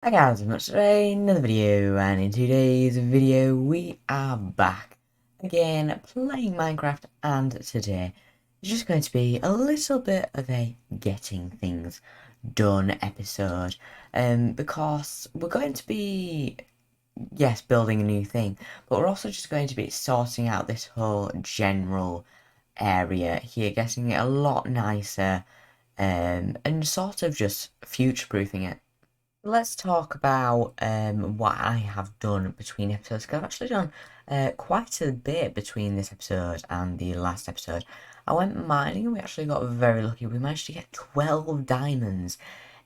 Hi guys, much today, another video, and in today's video we are back again playing Minecraft, and today is just going to be a little bit of a getting things done episode, because we're going to be, yes, building a new thing, but we're also just going to be sorting out this whole general area here, getting it a lot nicer, and sort of just future-proofing it. Let's talk about what I have done between episodes, because I've actually done quite a bit between this episode and the last episode. I went mining and we actually got very lucky. We managed to get 12 diamonds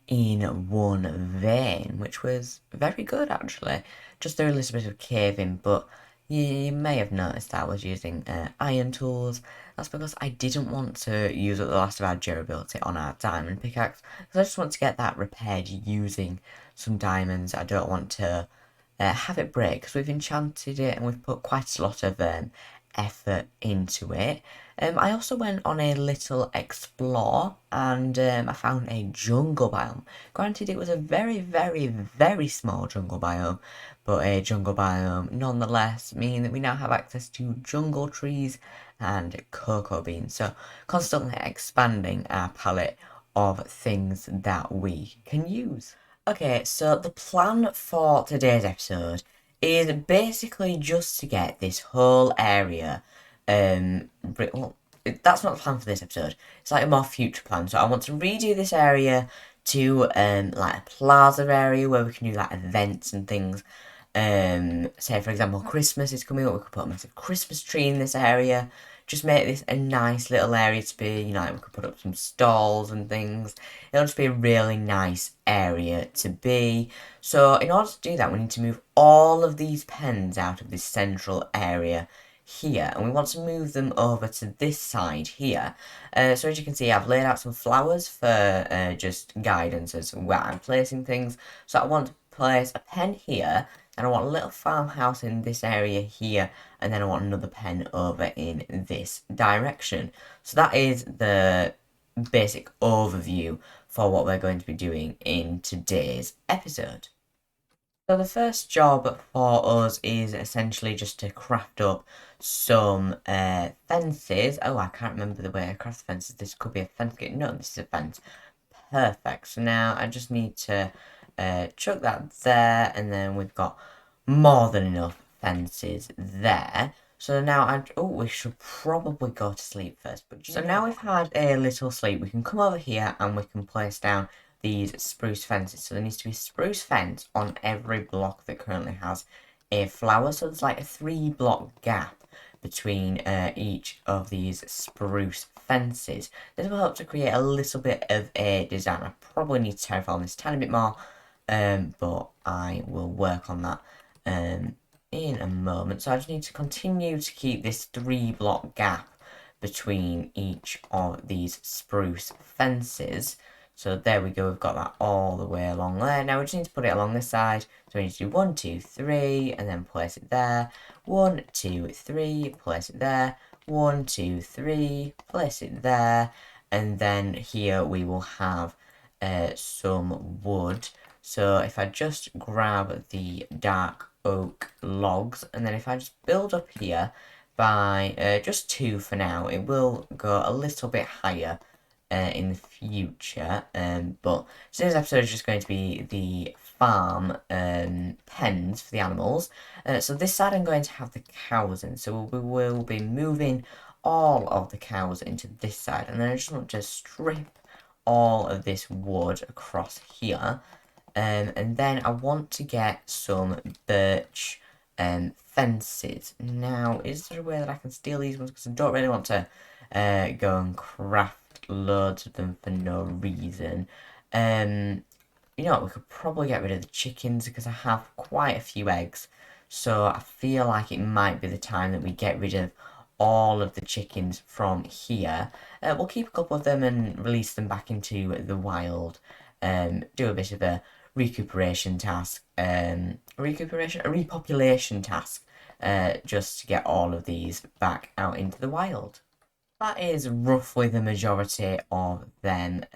in one vein, which was very good actually. Just through a little bit of caving, but you may have noticed that I was using iron tools. That's because I didn't want to use up the last of our durability on our diamond pickaxe, because I just want to get that repaired using some diamonds. I don't want to have it break, because we've enchanted it and we've put quite a lot of effort into it. I also went on a little explore, and I found a jungle biome. Granted, it was a very, very, very small jungle biome, but a jungle biome nonetheless, meaning that we now have access to jungle trees and cocoa beans. So constantly expanding our palette of things that we can use. Okay, so the plan for today's episode is basically just to get this whole area. Well, that's not the plan for this episode. It's like a more future plan. So I want to redo this area to like a plaza area where we can do like events and things. Say for example, Christmas is coming up. We could put a massive Christmas tree in this area. Just make this a nice little area to be. Like we could put up some stalls and things. It'll just be a really nice area to be. So in order to do that, we need to move all of these pens out of this central area here, and we want to move them over to this side here. So as you can see, I've laid out some flowers for just guidance as where I'm placing things. So I want to place a pen here, and I want a little farmhouse in this area here, and then I want another pen over in this direction. So that is the basic overview for what we're going to be doing in today's episode. So the first job for us is essentially just to craft up some fences. Oh, I can't remember the way I craft fences. This could be a fence kit. No, this is a fence. Perfect. So now I just need to chuck that there, and then we've got more than enough fences there. So now we should probably go to sleep first. But so now we've had a little sleep, we can come over here and we can place down these spruce fences. So there needs to be a spruce fence on every block that currently has a flower. So there's like a 3-block gap between each of these spruce fences. This will help to create a little bit of a design. I probably need to terraform this a tiny bit more, but I will work on that in a moment. So I just need to continue to keep this 3-block gap between each of these spruce fences. So there we go, we've got that all the way along there. Now we just need to put it along this side. So we need to do 1, 2, 3, and then place it there. 1, 2, 3, place it there. 1, 2, 3, place it there. And then here we will have some wood. So if I just grab the dark oak logs, and then if I just build up here by just 2 for now, it will go a little bit higher in the future, but today's episode is just going to be the farm pens for the animals. So this side I'm going to have the cows in, so we will be moving all of the cows into this side, and then I just want to strip all of this wood across here, and then I want to get some birch fences. Now, is there a way that I can steal these ones? Because I don't really want to go and craft loads of them for no reason. You know what, we could probably get rid of the chickens because I have quite a few eggs. So I feel like it might be the time that we get rid of all of the chickens from here. We'll keep a couple of them and release them back into the wild. Do a bit of a recuperation task. A repopulation task. Just to get all of these back out into the wild. That is roughly the majority of them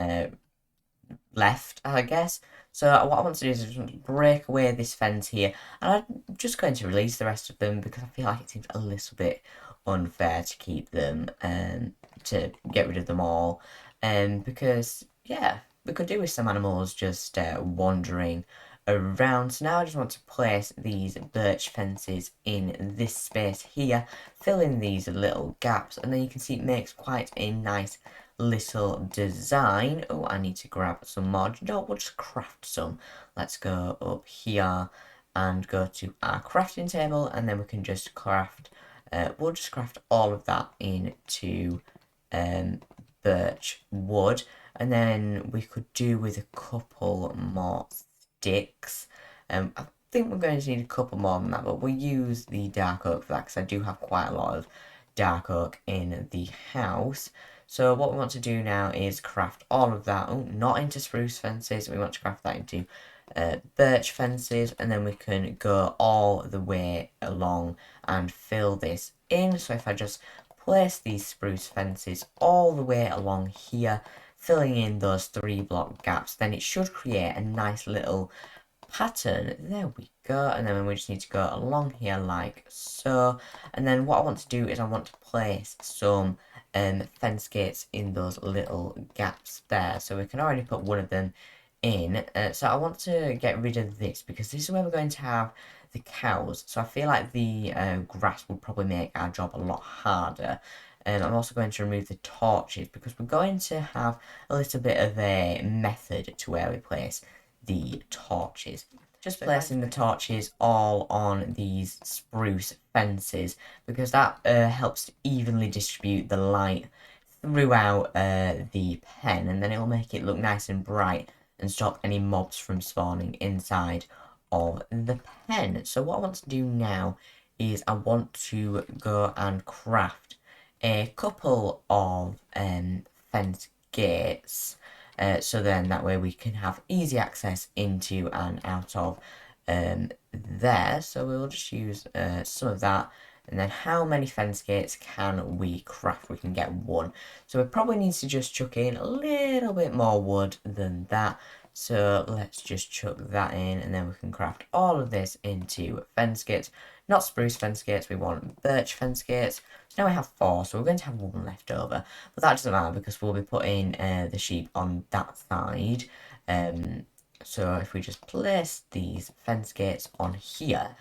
left, I guess. So what I want to do is just break away this fence here, and I'm just going to release the rest of them because I feel like it seems a little bit unfair to keep them to get rid of them all, because yeah, we could do with some animals just wandering around. So now I just want to place these birch fences in this space here, fill in these little gaps, and then you can see it makes quite a nice little design. Oh, I need to grab some more. No, we'll just craft some. Let's go up here and go to our crafting table, and then we can just craft. We'll just craft all of that into um, birch wood, and then we could do with a couple more sticks. I think we're going to need a couple more than that, but we'll use the dark oak for that because I do have quite a lot of dark oak in the house. So what we want to do now is craft all of that. Oh, not into spruce fences. We want to craft that into birch fences, and then we can go all the way along and fill this in. So if I just place these spruce fences all the way along here, filling in those 3 block gaps, then it should create a nice little pattern. There we go. And then we just need to go along here like so. And then what I want to do is I want to place some fence gates in those little gaps there. So we can already put one of them in. So I want to get rid of this because this is where we're going to have the cows. So I feel like the grass will probably make our job a lot harder. I'm also going to remove the torches because we're going to have a little bit of a method to where we place the torches. Just placing the torches all on these spruce fences because that helps to evenly distribute the light throughout the pen, and then it will make it look nice and bright and stop any mobs from spawning inside of the pen. So what I want to do now is I want to go and craft a couple of fence gates, so then that way we can have easy access into and out of there. So we'll just use some of that. And then how many fence gates can we craft? We can get 1. So we probably need to just chuck in a little bit more wood than that. So let's just chuck that in, and then we can craft all of this into fence gates. Not spruce fence gates, we want birch fence gates. So now we have 4, so we're going to have 1 left over. But that doesn't matter because we'll be putting the sheep on that side. So if we just place these fence gates on here,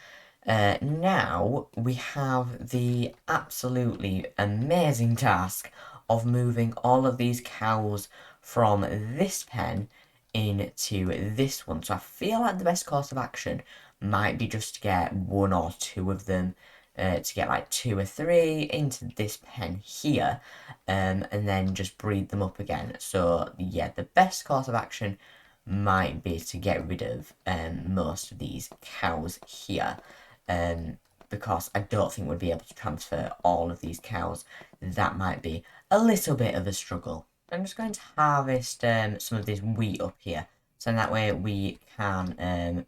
now we have the absolutely amazing task of moving all of these cows from this pen into this one. So I feel like the best course of action might be just to get 1 or 2 of them, to get like 2 or 3 into this pen here, and then just breed them up again. So yeah, the best course of action might be to get rid of most of these cows here, because I don't think we'd be able to transfer all of these cows. That might be a little bit of a struggle. I'm just going to harvest some of this wheat up here, so that way we can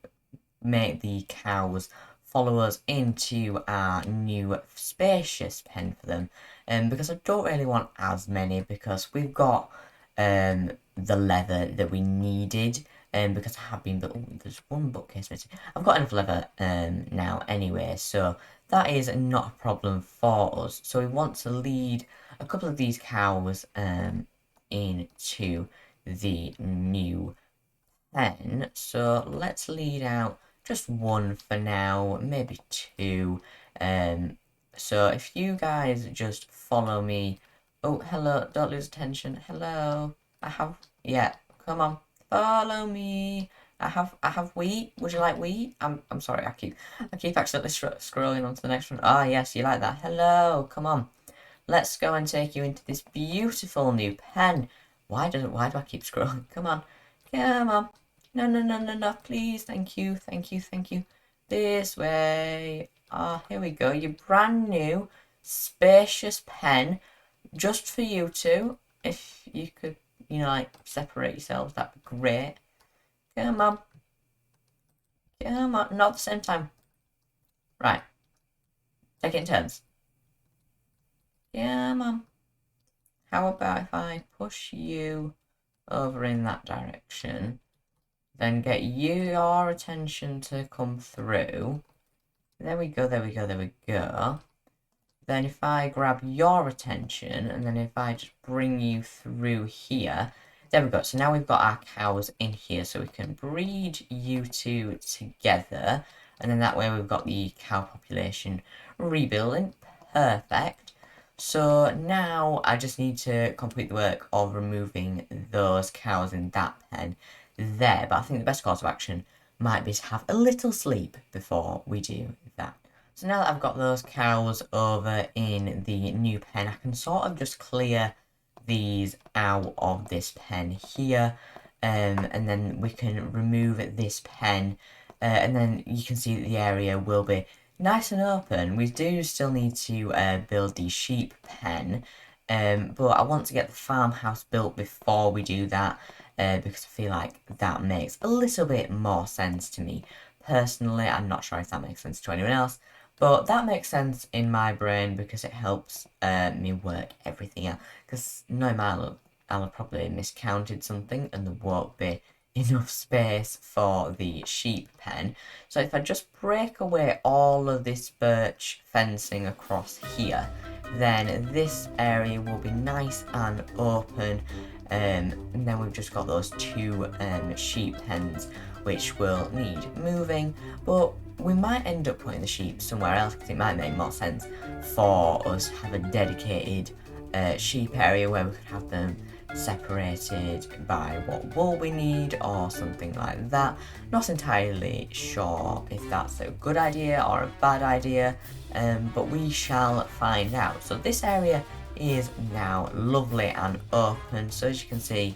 make the cows follow us into our new spacious pen for them, because I don't really want as many because we've got the leather that we needed, because I have been, but oh, there's 1 bookcase missing. I've got enough leather now anyway, so that is not a problem for us. So we want to lead a couple of these cows into the new pen. So let's lead out just 1 for now, maybe 2. So if you guys just follow me. Oh, hello, don't lose attention. Hello. Yeah, come on. Follow me. I have wheat. Would you like wheat? I'm sorry, I keep accidentally scrolling on to the next one. Ah, yes, you like that. Hello, come on. Let's go and take you into this beautiful new pen. Why do I keep scrolling? Come on. Come on. No, no, no, no, no, please. Thank you, thank you, thank you. This way. Ah, here we go. Your brand new, spacious pen, just for you two. If you could, like, separate yourselves, that'd be great. Come on. Come on. Not at the same time. Right. Take it in turns. Come on. How about if I push you over in that direction. Then get your attention to come through. There we go, there we go, there we go. Then if I grab your attention, and then if I just bring you through here, there we go. So now we've got our cows in here, so we can breed you two together. And then that way we've got the cow population rebuilding. Perfect. So now I just need to complete the work of removing those cows in that pen there. But I think the best course of action might be to have a little sleep before we do that. So now that I've got those cows over in the new pen, I can sort of just clear these out of this pen here. And then we can remove this pen. And then you can see that the area will be nice and open. We do still need to build the sheep pen. But I want to get the farmhouse built before we do that. Because I feel like that makes a little bit more sense to me. Personally, I'm not sure if that makes sense to anyone else. But that makes sense in my brain because it helps me work everything out. Because no matter, I'll have probably miscounted something and there won't be enough space for the sheep pen. So if I just break away all of this birch fencing across here, then this area will be nice and open. And then we've just got those two sheep pens which will need moving, but we might end up putting the sheep somewhere else because it might make more sense for us to have a dedicated sheep area where we could have them separated by what wool we need or something like that. Not entirely sure if that's a good idea or a bad idea, but we shall find out. So this area is now lovely and open, so as you can see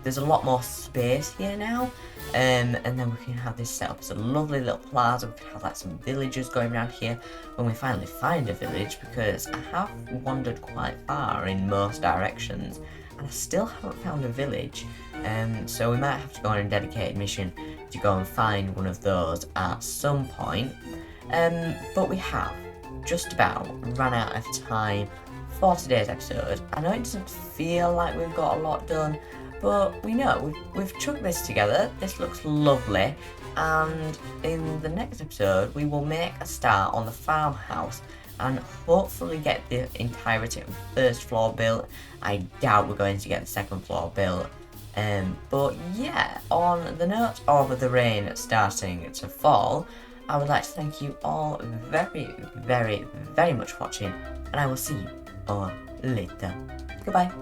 there's a lot more space here now, and then we can have this set up as a lovely little plaza. We can have like some villagers going around here when we finally find a village, because I have wandered quite far in most directions and I still haven't found a village, so we might have to go on a dedicated mission to go and find one of those at some point, but we have just about run out of time for today's episode. I know it doesn't feel like we've got a lot done, but we know we've chucked this together. This looks lovely, and in the next episode we will make a start on the farmhouse and hopefully get the entirety of the first floor built. I doubt we're going to get the second floor built, but yeah, on the note of the rain starting to fall, I would like to thank you all very, very, very much for watching, and I will see you all later. Goodbye.